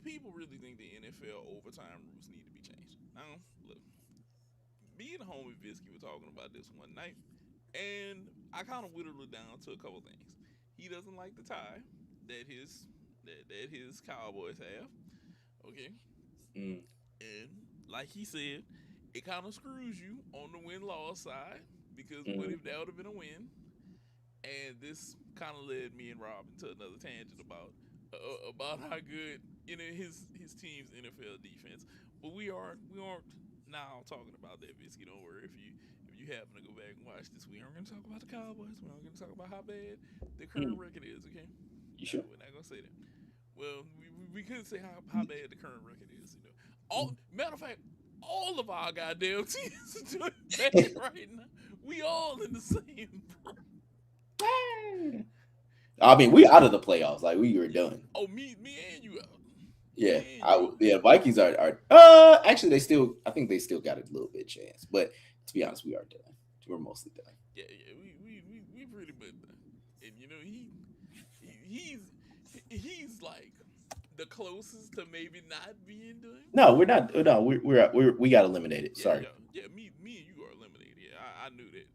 people really think the NFL overtime rules need to be changed. Now, look, me and homie Visky were talking about this one night, and I kind of whittled it down to a couple things. He doesn't like the tie that his Cowboys have. Okay, Mm, and like he said, it kind of screws you on the win loss side because what mm. if that would have been a win? And this kind of led me and Rob into another tangent about how good his team's NFL defense. But we aren't now talking about that, Biscuit. Don't worry if you happen to go back and watch this. We aren't going to talk about the Cowboys. We aren't going to talk about how bad the current Mm. record is. Okay, You sure? we're not going to say that. Well, we could say how bad the current record is. All matter of fact, all of our goddamn teams are doing bad right now. We all in the same. I mean, we out of the playoffs. Like we were done. Oh, me and you out. Yeah, Me and you out. yeah. Vikings are actually they still I think they still got a little bit chance, but to be honest, we are done. We're mostly done. Yeah. We pretty much done. And he's he's like the closest to maybe not being done. No, we're not. No, we got eliminated. Sorry. Yeah. Me and you are eliminated. Yeah, I knew that.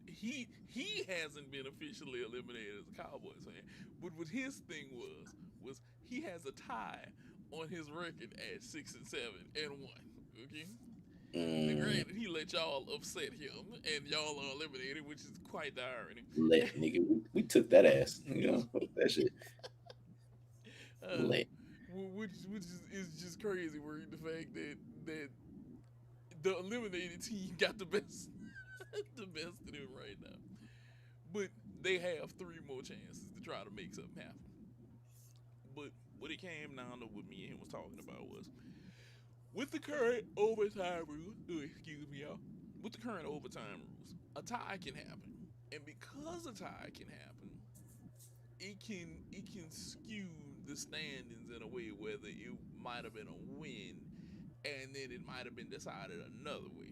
He hasn't been officially eliminated as a Cowboys fan, but what his thing was he has a tie on his record at 6-7-1. Okay. Now, Mm, granted, he let y'all upset him, and y'all are eliminated, which is quite the irony. let nigga, we took that ass. You know that shit. uh, Let. which is just crazy. Where the fact that the eliminated team got the best the best of them right now, but they have three more chances to try to make something happen. But what it came down to, what me and him was talking about was with the current overtime rules. Excuse me, y'all. With the current overtime rules, a tie can happen, and because a tie can happen, it can skew the standings in a way whether it might have been a win and then it might have been decided another way.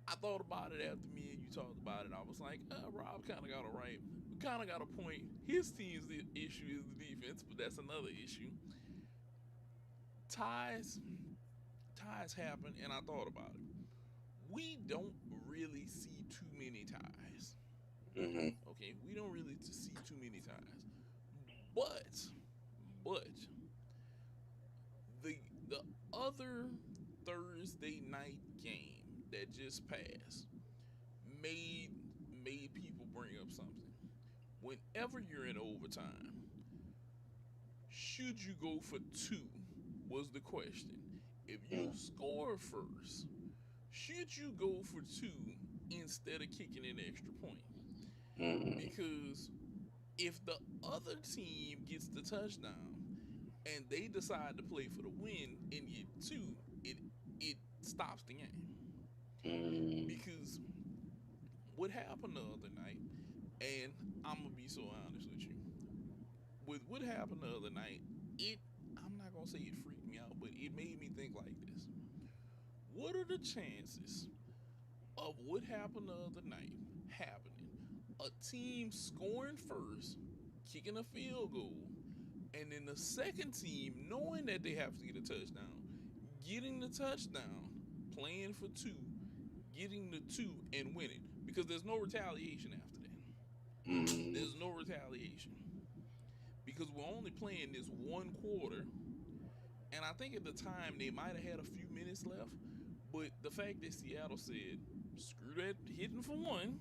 I thought about it after me and you talked about it. I was like, Rob kind of got it right. We kind of got a point. His team's issue is the defense, but that's another issue. Ties, ties happen, and I thought about it. We don't really see too many ties. Hmm. Okay, we don't really see too many ties. But, but the the other Thursday night game that just passed made made people bring up something. Whenever you're in overtime, should you go for two? Was the question. If you score first, should you go for two instead of kicking an extra point? Hmm. Because if the other team gets the touchdown and they decide to play for the win and get two, it stops the game. Hmm. Because what happened the other night, and I'm gonna be so honest with you, with what happened the other night, it I'm not gonna say it freaked me out, but it made me think like this. What are the chances of what happened the other night happening? A team scoring first, kicking a field goal, and then the second team, knowing that they have to get a touchdown, getting the touchdown, playing for two, getting the two, and winning. Because there's no retaliation after that. Hmm. There's no retaliation. Because we're only playing this one quarter. And I think at the time they might have had a few minutes left. But the fact that Seattle said, screw that hitting for one,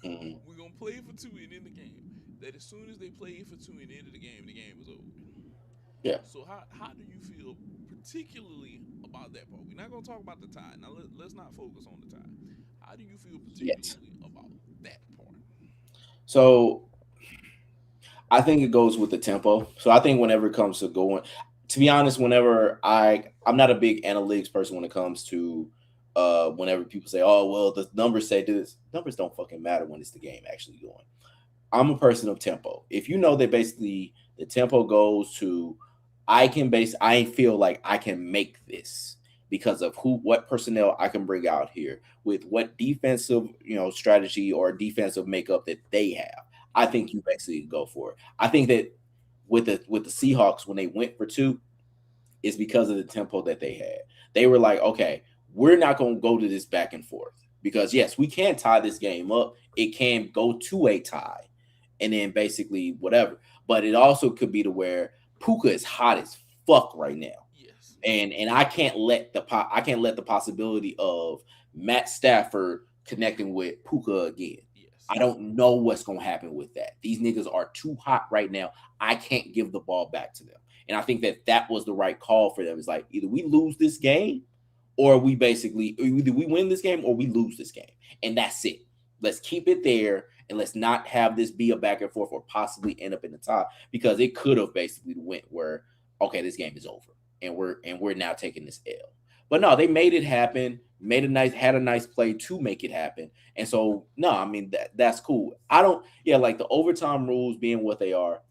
Hmm. we're going to play for two and end the game. That as soon as they played for two and ended the game was over. Yeah. So how do you feel particularly about that part? We're not going to talk about the tie. Now let's not focus on the tie. How do you feel Yet. particularly about that part? So I think it goes with the tempo. So I think whenever it comes to going, to be honest, whenever I'm not a big analytics person when it comes to whenever people say, oh well, the numbers say this, numbers don't fucking matter when it's the game actually going. I'm a person of tempo. If you know that basically the tempo goes to, I feel like I can make this because of what personnel I can bring out here with what defensive, strategy or defensive makeup that they have. I Mm-hmm. think you basically go for it. I think that with the Seahawks when they went for two, is because of the tempo that they had. They were like, okay, we're not going to go to this back and forth because yes, we can tie this game up. It can go to a tie, and then basically whatever. But it also could be to where Puka is hot as fuck right now, Yes. and I can't let the possibility of Matt Stafford connecting with Puka again. Yes. I don't know what's gonna happen with that. These niggas are too hot right now. I can't give the ball back to them, and I think that was the right call for them. It's like either we lose this game, or we basically either we win this game or we lose this game, and that's it. Let's keep it there, and let's not have this be a back and forth or possibly end up in the tie because it could have basically went where okay, this game is over, and we're now taking this L. But no, they made it happen. Had a nice play to make it happen. And so no, I mean that's cool. I don't like the overtime rules being what they are.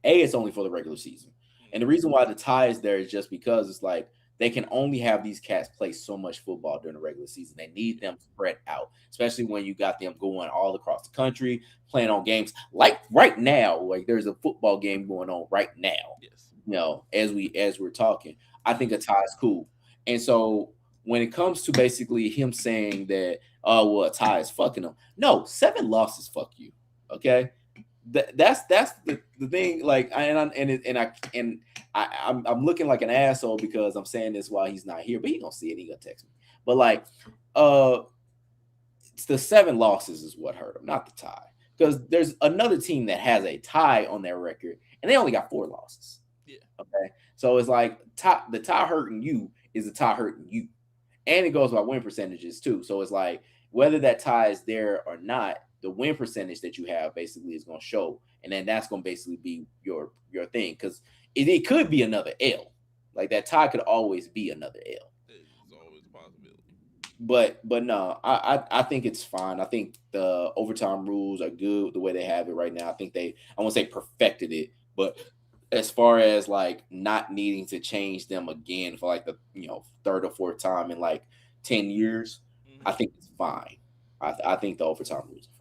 It's only for the regular season. And the reason why the tie is there is just because it's like they can only have these cats play so much football during the regular season. They need them spread out, especially when you got them going all across the country, playing on games like right now. Like there's a football game going on right now. Yes. As we're talking, I think a tie is cool. And so when it comes to basically him saying that, oh well, a tie is fucking him. No, 7 losses, fuck you. Okay, that's the thing. Like, I'm looking like an asshole because I'm saying this while he's not here, but he gonna see it. He gonna text me. But like, it's the 7 losses is what hurt him, not the tie. Because there's another team that has a tie on their record, and they only got 4 losses. Yeah. Okay, so it's like the tie hurting you is the tie hurting you, and it goes by win percentages too. So it's like whether that tie is there or not, the win percentage that you have basically is going to show, and then that's going to basically be your thing because it could be another L. Like that tie could always be another L. It's always a possibility. But no, I think it's fine. I think the overtime rules are good the way they have it right now. I think I won't say perfected it, but as far as like not needing to change them again for like the 3rd or 4th time in like 10 years, I think it's fine. I think the overtime rules are